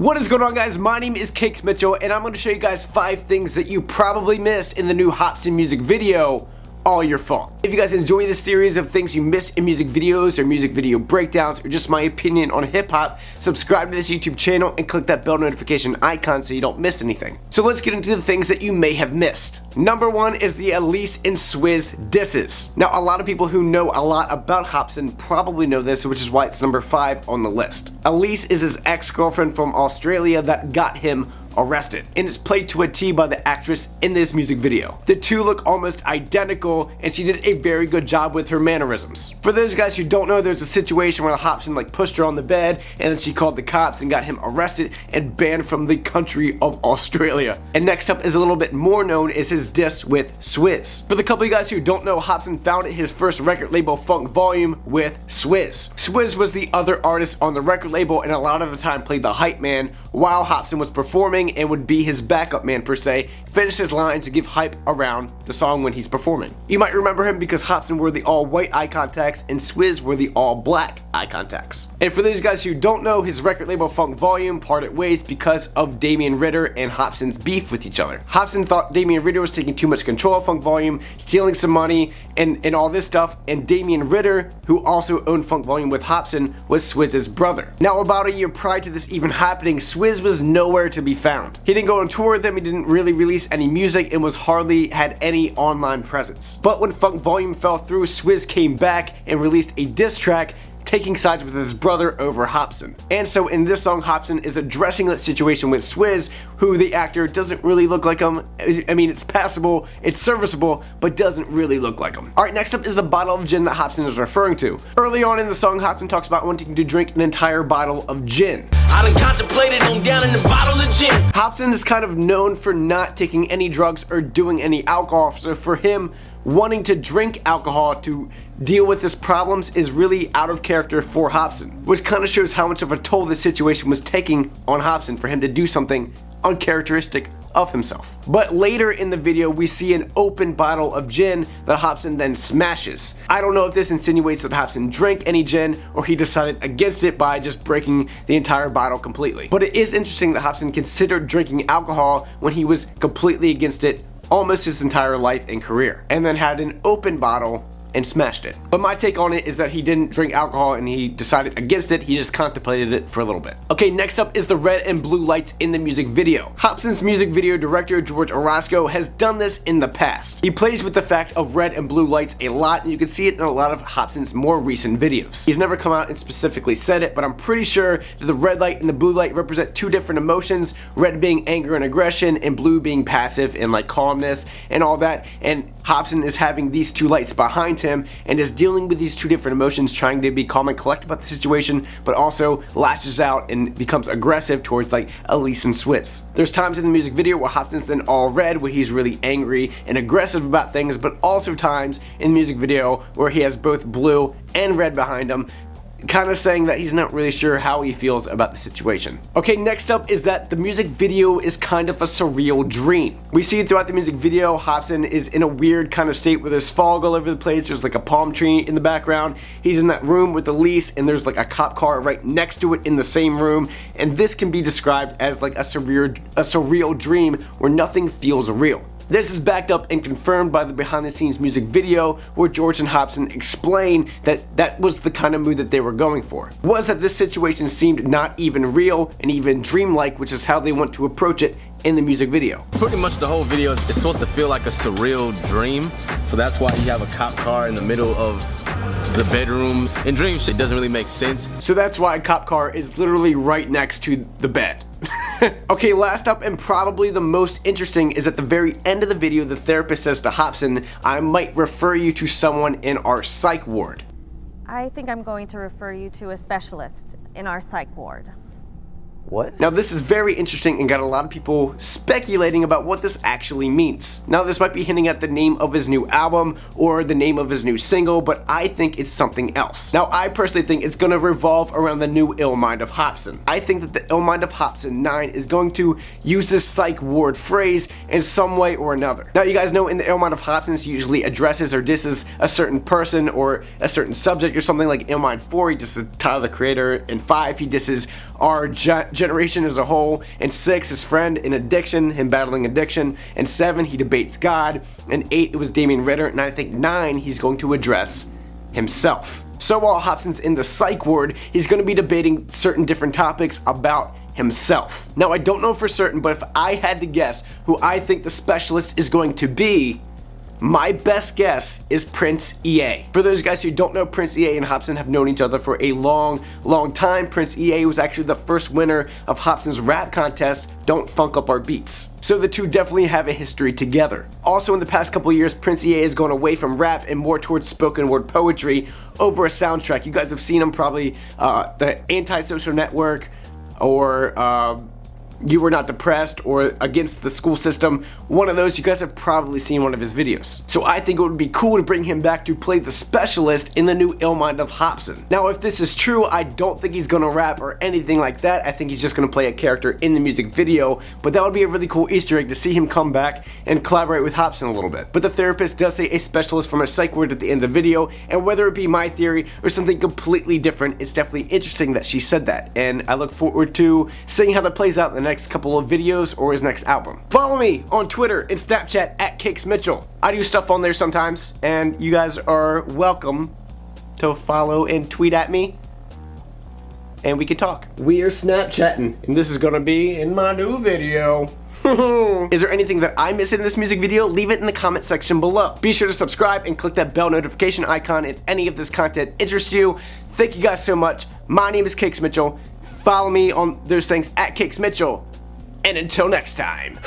What is going on, guys? My name is Cakes Mitchell, and I'm going to show you guys 5 things that you probably missed in the new Hopsin music video. All your fault. If you guys enjoy this series of things you missed in music videos or music video breakdowns or just my opinion on hip-hop, subscribe to this YouTube channel and click that bell notification icon so you don't miss anything. So let's get into the things that you may have missed. Number 1 is the Elise and Swizz disses. Now, a lot of people who know a lot about Hopsin probably know this, which is why it's number 5 on the list. Elise is his ex-girlfriend from Australia that got him arrested, and it's played to a T by the actress in this music video. The two look almost identical, and she did a very good job with her mannerisms. For those guys who don't know, there's a situation where Hopsin pushed her on the bed, and then she called the cops and got him arrested and banned from the country of Australia. And next up is a little bit more known is his diss with Swizz. For the couple of you guys who don't know, Hopsin founded his first record label, Funk Volume, with Swizz. Swizz was the other artist on the record label, and a lot of the time played the hype man while Hopsin was performing, and would be his backup man per se, finish his lines to give hype around the song when he's performing. You might remember him because Hopsin wore the all white eye contacts and Swizz wore the all black eye contacts. And for those guys who don't know, his record label Funk Volume parted ways because of Damian Ritter and Hopsin's beef with each other. Hopsin thought Damian Ritter was taking too much control of Funk Volume, stealing some money and all this stuff, and Damian Ritter, who also owned Funk Volume with Hopsin, was Swizz's brother. Now, about a year prior to this even happening, Swizz was nowhere to be found. He didn't go on tour with them, he didn't really release any music, and was hardly had any online presence. But when Funk Volume fell through, Swizz came back and released a diss track taking sides with his brother over Hopsin. And so in this song, Hopsin is addressing that situation with Swizz, who the actor doesn't really look like him. I mean, it's passable, it's serviceable, but doesn't really look like him. Alright, next up is the bottle of gin that Hopsin is referring to. Early on in the song, Hopsin talks about wanting to drink an entire bottle of gin. I done contemplated on down in the bottle of gin. Hopsin is kind of known for not taking any drugs or doing any alcohol, so for him, wanting to drink alcohol to deal with his problems is really out of character for Hopsin, which kind of shows how much of a toll this situation was taking on Hopsin for him to do something uncharacteristic of himself. But later in the video, we see an open bottle of gin that Hopsin then smashes. I don't know if this insinuates that Hopsin drank any gin or he decided against it by just breaking the entire bottle completely. But it is interesting that Hopsin considered drinking alcohol when he was completely against it almost his entire life and career, and then had an open bottle and smashed it. But my take on it is that he didn't drink alcohol and he decided against it, he just contemplated it for a little bit. Okay, next up is the red and blue lights in the music video. Hopsin's music video director, George Orozco, has done this in the past. He plays with the fact of red and blue lights a lot, and you can see it in a lot of Hopsin's more recent videos. He's never come out and specifically said it, but I'm pretty sure that the red light and the blue light represent two different emotions, red being anger and aggression, and blue being passive and like calmness and all that, and Hopsin is having these two lights behind him and is dealing with these two different emotions, trying to be calm and collected about the situation, but also lashes out and becomes aggressive towards like Elise and Swizz. There's times in the music video where Hopsin's in all red, where he's really angry and aggressive about things, but also times in the music video where he has both blue and red behind him, kind of saying that he's not really sure how he feels about the situation. Okay, next up is that the music video is kind of a surreal dream. We see throughout the music video, Hopsin is in a weird kind of state where there's fog all over the place, there's like a palm tree in the background, he's in that room with Elise, and there's like a cop car right next to it in the same room, and this can be described as like a surreal dream where nothing feels real. This is backed up and confirmed by the behind the scenes music video where George and Hopsin explain that that was the kind of mood that they were going for. Was that this situation seemed not even real and even dreamlike, which is how they want to approach it in the music video. Pretty much the whole video is supposed to feel like a surreal dream, so that's why you have a cop car in the middle of the bedroom. In dreams, it doesn't really make sense. So that's why a cop car is literally right next to the bed. Okay, last up and probably the most interesting is at the very end of the video, the therapist says to Hopsin, I might refer you to someone in our psych ward. I think I'm going to refer you to a specialist in our psych ward. What? Now this is very interesting and got a lot of people speculating about what this actually means. Now this might be hinting at the name of his new album or the name of his new single, but I think it's something else. Now I personally think it's going to revolve around the new Ill Mind of Hopsin. I think that the Ill Mind of Hopsin 9 is going to use this psych ward phrase in some way or another. Now you guys know in the Ill Mind of Hopsin he usually addresses or disses a certain person or a certain subject or something. Like Ill Mind 4 he disses Tyler the Creator, in 5 he disses our generation as a whole. And 6, his friend in addiction, him battling addiction. And 7, he debates God. And 8, it was Damien Ritter. And I think 9, he's going to address himself. So while Hopsin's in the psych ward, he's going to be debating certain different topics about himself. Now, I don't know for certain, but if I had to guess who I think the specialist is going to be, my best guess is Prince EA. For those guys who don't know, Prince EA and Hopsin have known each other for a long time. Prince EA was actually the first winner of Hopsin's rap contest, Don't Funk Up Our Beats. So the two definitely have a history together. Also, in the past couple years, Prince EA has gone away from rap and more towards spoken word poetry over a soundtrack. You guys have seen him probably, the Anti-Social Network, or You Were Not Depressed, or Against the School System. One of those, you guys have probably seen one of his videos. So I think it would be cool to bring him back to play the specialist in the new Ill Mind of Hopsin. Now, if this is true, I don't think he's gonna rap or anything like that. I think he's just gonna play a character in the music video, but that would be a really cool Easter egg to see him come back and collaborate with Hopsin a little bit. But the therapist does say a specialist from a psych ward at the end of the video, and whether it be my theory or something completely different, it's definitely interesting that she said that, and I look forward to seeing how that plays out in the next couple of videos or his next album. Follow me on Twitter and Snapchat at Cakes Mitchell. I do stuff on there sometimes, and you guys are welcome to follow and tweet at me, and we can talk. We are Snapchatting, and this is gonna be in my new video. Is there anything that I missed in this music video? Leave it in the comment section below. Be sure to subscribe and click that bell notification icon if any of this content interests you. Thank you guys so much. My name is Cakes Mitchell. Follow me on those things at Cakes Mitchell. And until next time.